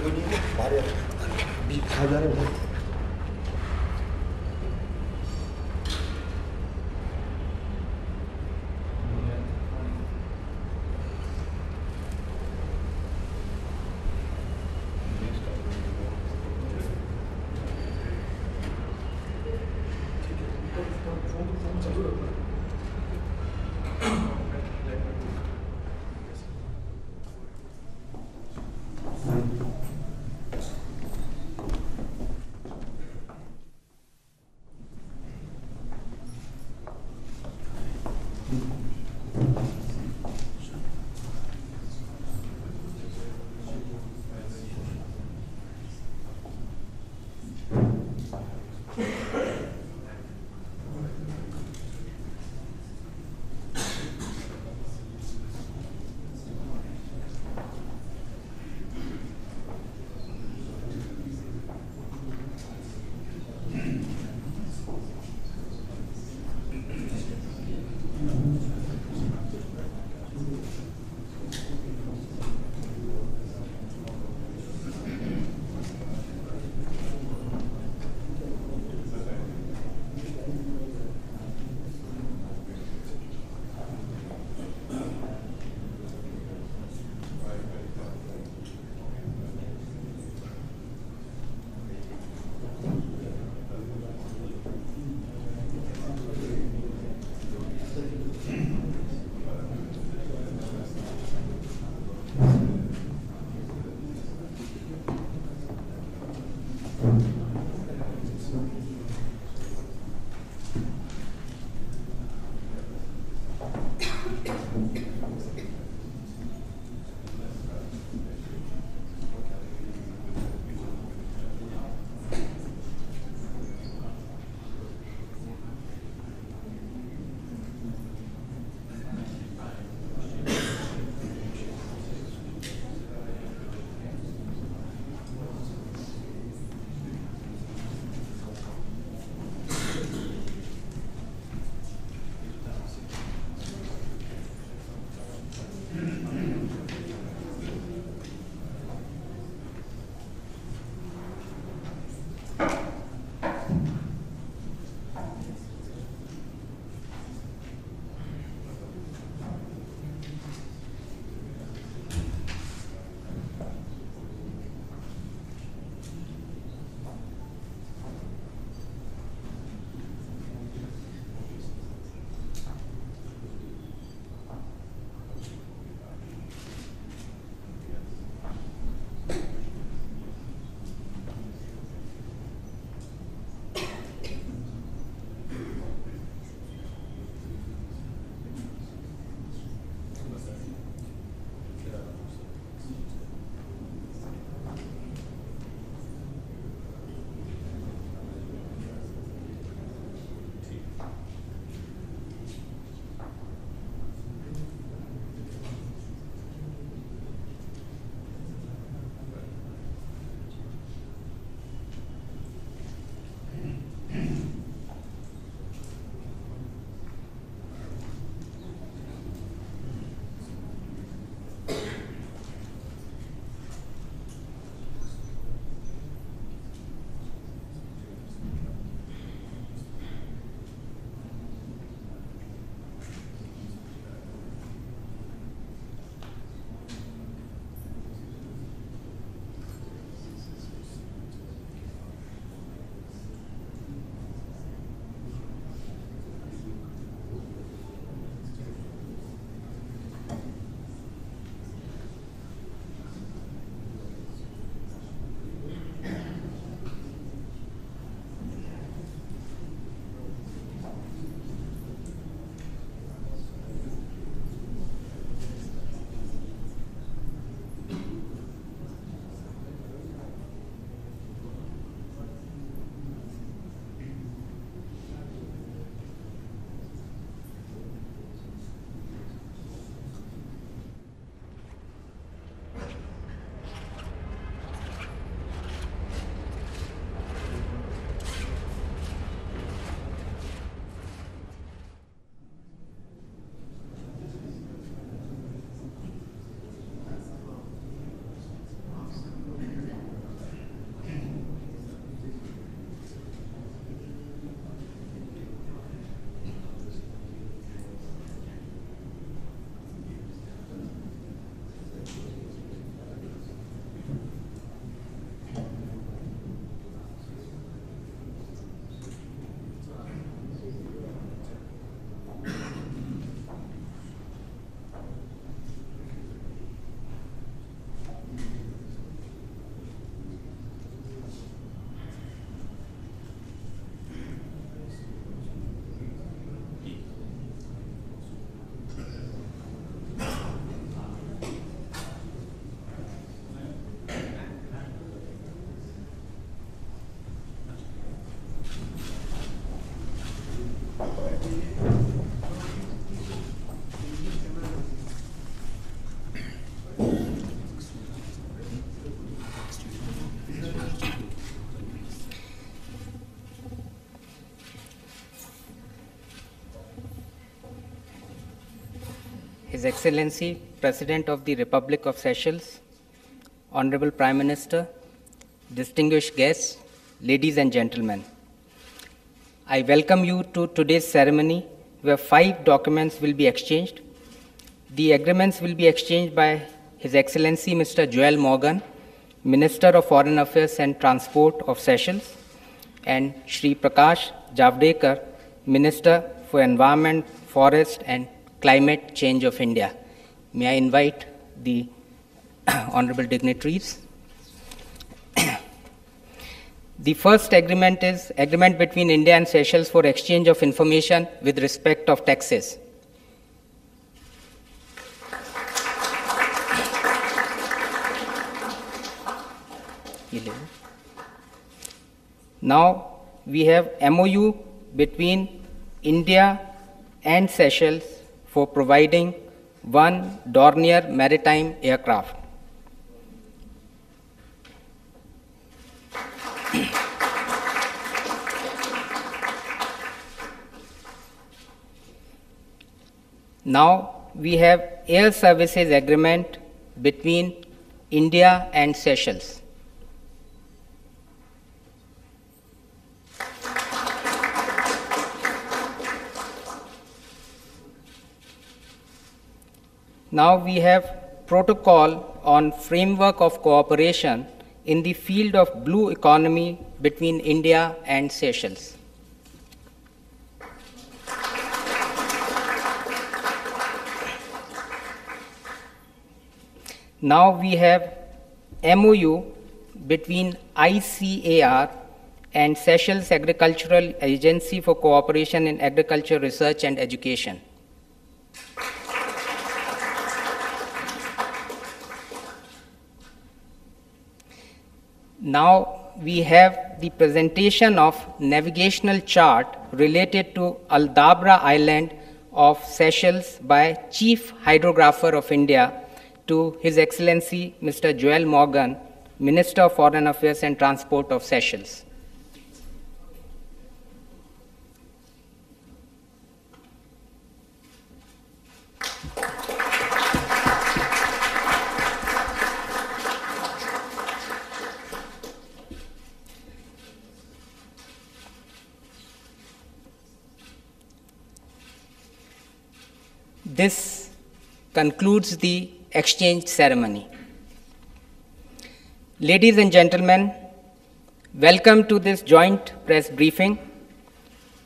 이분이 말이야. 가자를 해. His Excellency, President of the Republic of Seychelles, Honorable Prime Minister, distinguished guests, ladies and gentlemen. I welcome you to today's ceremony where 5 documents will be exchanged. The agreements will be exchanged by His Excellency Mr. Joel Morgan, Minister of Foreign Affairs and Transport of Seychelles, and Shri Prakash Javadekar, Minister for Environment, Forest and Climate Change of India. May I invite the honorable dignitaries. The first agreement is agreement between India and Seychelles for exchange of information with respect of taxes. Now we have MOU between India and Seychelles for providing 1 Dornier maritime aircraft. Now we have air services agreement between India and Seychelles. Now we have protocol on framework of cooperation in the field of blue economy between India and Seychelles. Now we have MOU between ICAR and Seychelles Agricultural Agency for Cooperation in Agriculture Research and Education. Now we have the presentation of navigational chart related to Aldabra Island of Seychelles by Chief Hydrographer of India to His Excellency Mr. Joel Morgan, Minister of Foreign Affairs and Transport of Seychelles. This concludes the exchange ceremony. Ladies and gentlemen, welcome to this joint press briefing.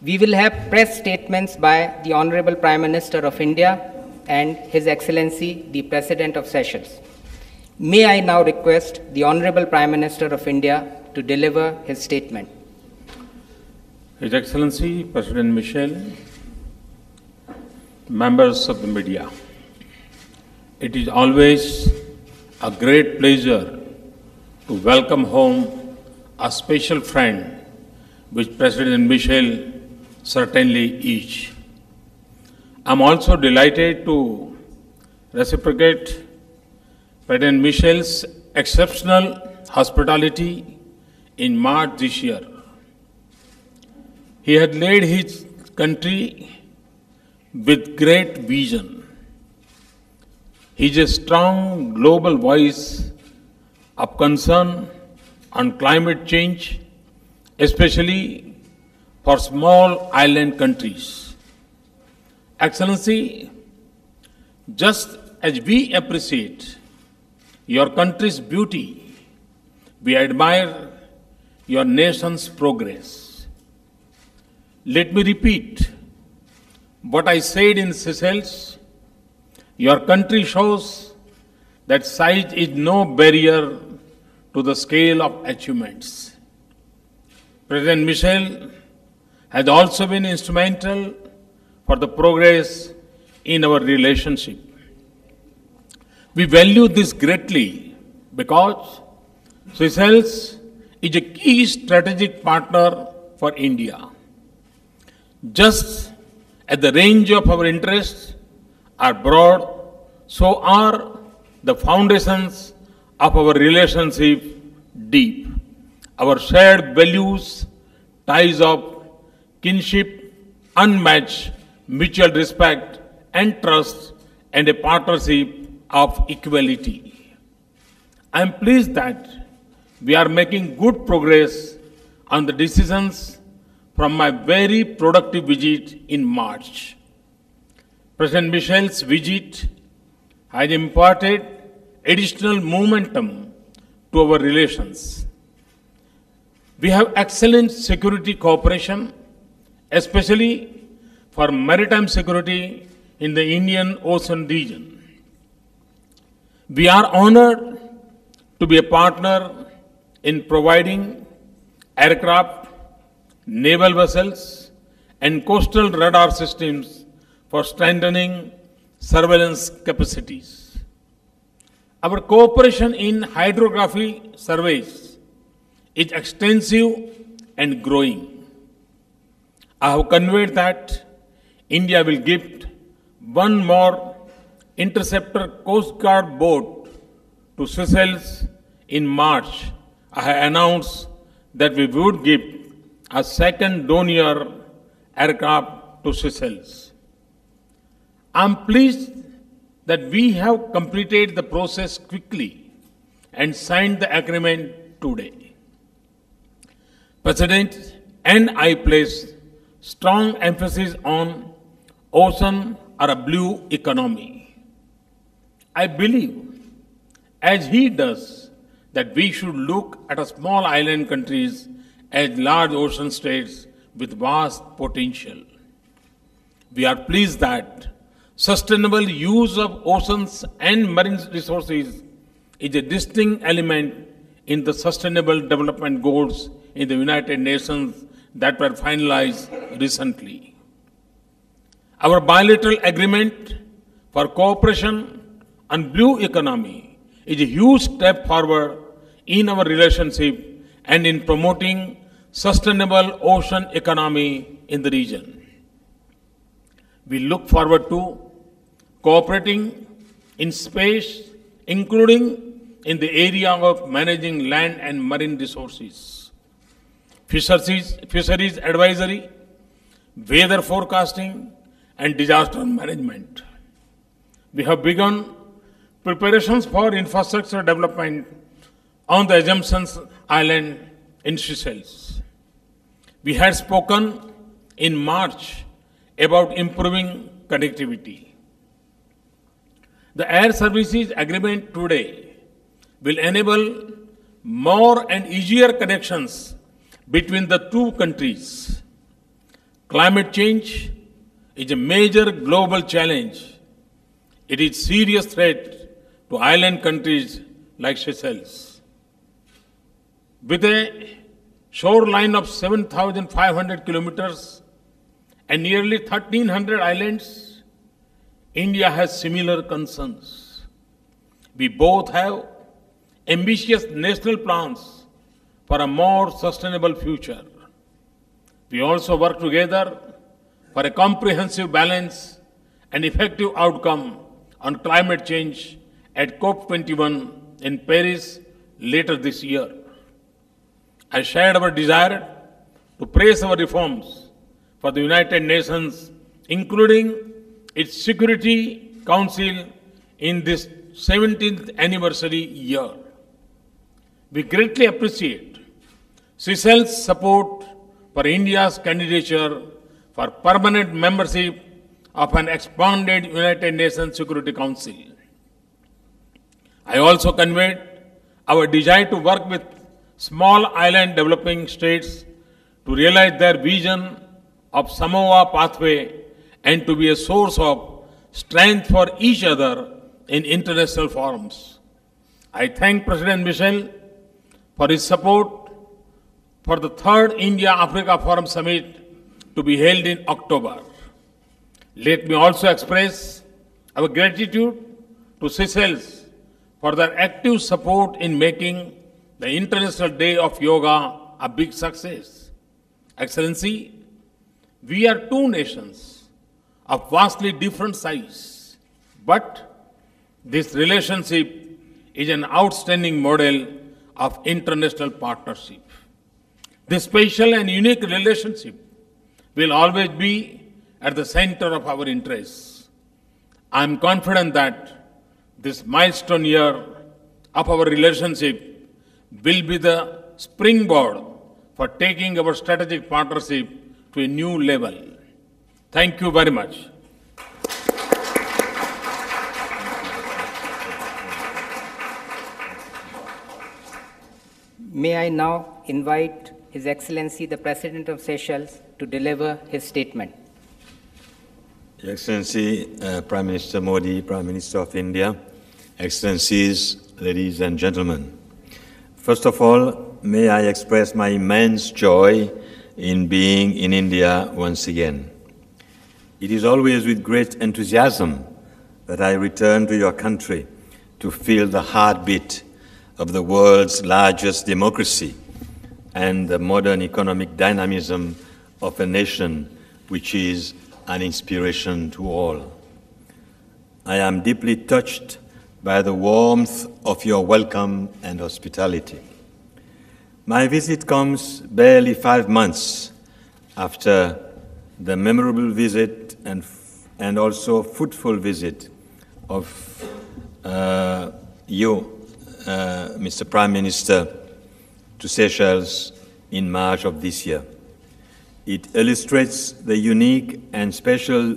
We will have press statements by the Honorable Prime Minister of India and His Excellency, the President of Seychelles. May I now request the Honorable Prime Minister of India to deliver his statement. His Excellency, President Michel, members of the media, it is always a great pleasure to welcome home a special friend which President Michel certainly is. I am also delighted to reciprocate President Michel's exceptional hospitality in March this year. He had led his country with great vision. He is a strong global voice of concern on climate change, especially for small island countries. Excellency, just as we appreciate your country's beauty, we admire your nation's progress. Let me repeat what I said in Seychelles. Your country shows that size is no barrier to the scale of achievements. President Michel has also been instrumental for the progress in our relationship. We value this greatly because Seychelles is a key strategic partner for India. Just as the range of our interests are broad, so are the foundations of our relationship deep. Our shared values, ties of kinship, unmatched mutual respect and trust and a partnership of equality. I am pleased that we are making good progress on the decisions from my very productive visit in March. President Michel's visit has imparted additional momentum to our relations. We have excellent security cooperation, especially for maritime security in the Indian Ocean region. We are honored to be a partner in providing aircraft, naval vessels, and coastal radar systems for strengthening surveillance capacities. Our cooperation in hydrography surveys is extensive and growing. I have conveyed that India will gift one more interceptor Coast Guard boat to Seychelles in March. I have announced that we would give a second Dornier aircraft to Seychelles. I am pleased that we have completed the process quickly and signed the agreement today. President and I place strong emphasis on ocean or a blue economy. I believe, as he does, that we should look at small island countries as large ocean states with vast potential. We are pleased that sustainable use of oceans and marine resources is a distinct element in the Sustainable Development Goals in the United Nations that were finalized recently. Our bilateral agreement for cooperation on blue economy is a huge step forward in our relationship and in promoting sustainable ocean economy in the region. We look forward to cooperating in space, including in the area of managing land and marine resources, fisheries advisory, weather forecasting, and disaster management. We have begun preparations for infrastructure development on the Assumptions Island in Seychelles. We had spoken in March about improving connectivity. The Air Services Agreement today will enable more and easier connections between the two countries. Climate change is a major global challenge. It is a serious threat to island countries like Seychelles. With a shoreline of 7,500 kilometers and nearly 1,300 islands, India has similar concerns. We both have ambitious national plans for a more sustainable future. We also work together for a comprehensive balance and effective outcome on climate change at COP21 in Paris later this year. I shared our desire to praise our reforms for the United Nations, including its Security Council in this 17th anniversary year. We greatly appreciate Seychelles' support for India's candidature for permanent membership of an expanded United Nations Security Council. I also conveyed our desire to work with small island developing states to realize their vision of Samoa pathway and to be a source of strength for each other in international forums. I thank President Michel for his support for the third India-Africa Forum Summit to be held in October. Let me also express our gratitude to Seychelles for their active support in making the International Day of Yoga a big success. Excellency, we are two nations of vastly different size, but this relationship is an outstanding model of international partnership. This special and unique relationship will always be at the center of our interests. I am confident that this milestone year of our relationship will be the springboard for taking our strategic partnership to a new level. Thank you very much. May I now invite His Excellency the President of Seychelles to deliver his statement. Your Excellency, Prime Minister Modi, Prime Minister of India, Excellencies, ladies and gentlemen. First of all, may I express my immense joy in being in India once again. It is always with great enthusiasm that I return to your country to feel the heartbeat of the world's largest democracy and the modern economic dynamism of a nation which is an inspiration to all. I am deeply touched by the warmth of your welcome and hospitality. My visit comes barely 5 months after the memorable visit and also fruitful visit of you, Mr. Prime Minister, to Seychelles in March of this year. It illustrates the unique and special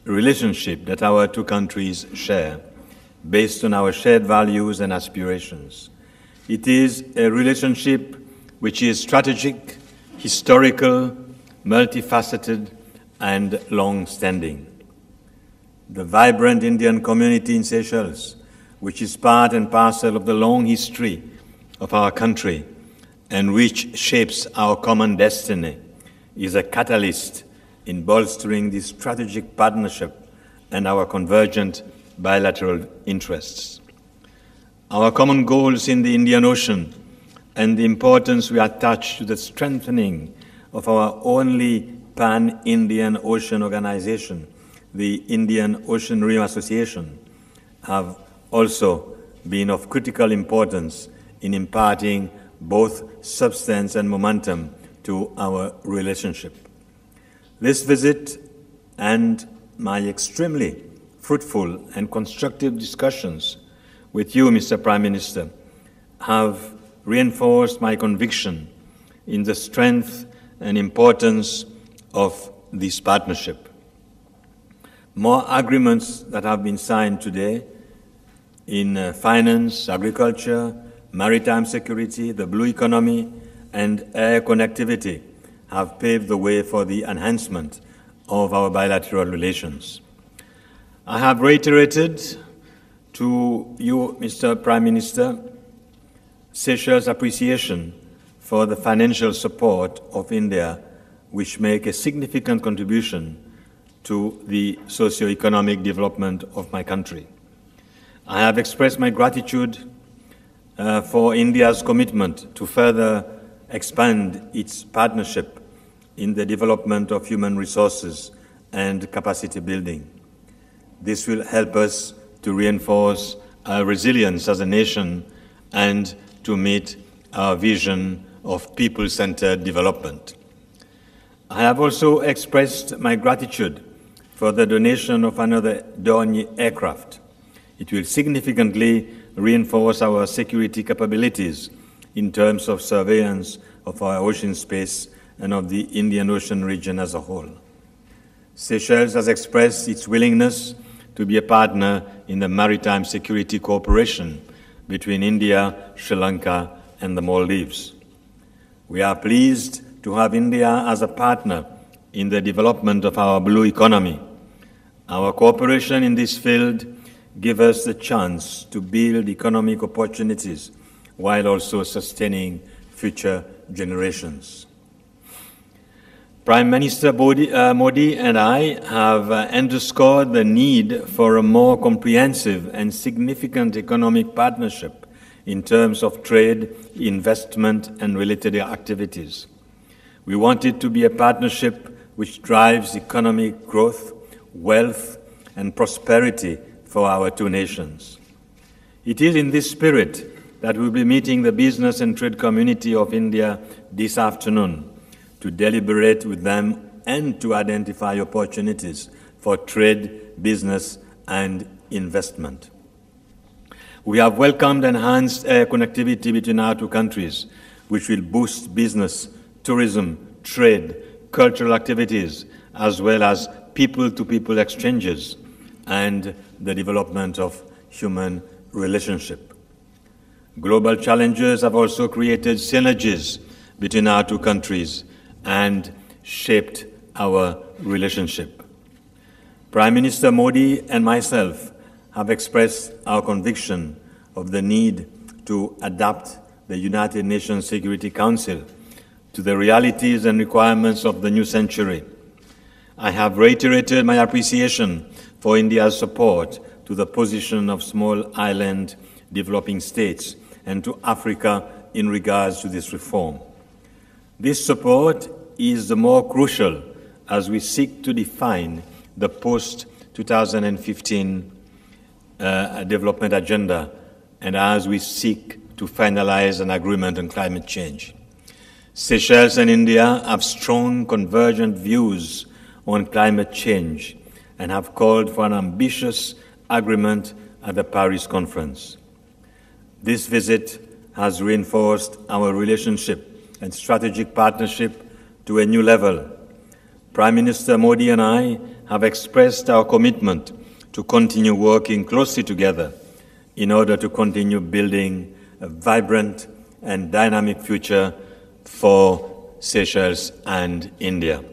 relationship that our two countries share, based on our shared values and aspirations. It is a relationship which is strategic, historical, multifaceted, and long-standing. The vibrant Indian community in Seychelles, which is part and parcel of the long history of our country and which shapes our common destiny, is a catalyst in bolstering this strategic partnership and our convergent bilateral interests. Our common goals in the Indian Ocean and the importance we attach to the strengthening of our only pan-Indian ocean organization, the Indian Ocean Association, have also been of critical importance in imparting both substance and momentum to our relationship. This visit and my extremely fruitful and constructive discussions with you, Mr. Prime Minister, have reinforced my conviction in the strength and importance of this partnership. More agreements that have been signed today in finance, agriculture, maritime security, the blue economy, and air connectivity have paved the way for the enhancement of our bilateral relations. I have reiterated to you, Mr. Prime Minister, Seychelles' appreciation for the financial support of India, which make a significant contribution to the socio-economic development of my country. I have expressed my gratitude for India's commitment to further expand its partnership in the development of human resources and capacity building. This will help us to reinforce our resilience as a nation and to meet our vision of people-centered development. I have also expressed my gratitude for the donation of another Dornier aircraft. It will significantly reinforce our security capabilities in terms of surveillance of our ocean space and of the Indian Ocean region as a whole. Seychelles has expressed its willingness to be a partner in the maritime security cooperation between India, Sri Lanka, and the Maldives. We are pleased to have India as a partner in the development of our blue economy. Our cooperation in this field gives us the chance to build economic opportunities while also sustaining future generations. Prime Minister Modi and I have underscored the need for a more comprehensive and significant economic partnership in terms of trade, investment, and related activities. We want it to be a partnership which drives economic growth, wealth, and prosperity for our two nations. It is in this spirit that we'll be meeting the business and trade community of India this afternoon to deliberate with them and to identify opportunities for trade, business, and investment. We have welcomed enhanced air connectivity between our two countries, which will boost business, tourism, trade, cultural activities, as well as people-to-people exchanges and the development of human relationship. Global challenges have also created synergies between our two countries and shaped our relationship. Prime Minister Modi and myself have expressed our conviction of the need to adapt the United Nations Security Council to the realities and requirements of the new century. I have reiterated my appreciation for India's support to the position of small island developing states and to Africa in regards to this reform. This support is the more crucial as we seek to define the post-2015 development agenda and as we seek to finalize an agreement on climate change. Seychelles and India have strong convergent views on climate change and have called for an ambitious agreement at the Paris conference. This visit has reinforced our relationship and strategic partnership to a new level. Prime Minister Modi and I have expressed our commitment to continue working closely together in order to continue building a vibrant and dynamic future for Seychelles and India.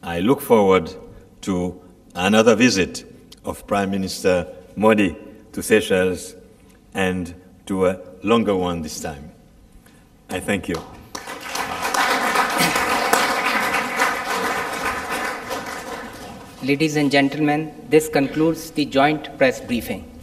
I look forward to another visit of Prime Minister Modi to Seychelles and to a longer one this time. I thank you. Ladies and gentlemen, this concludes the joint press briefing.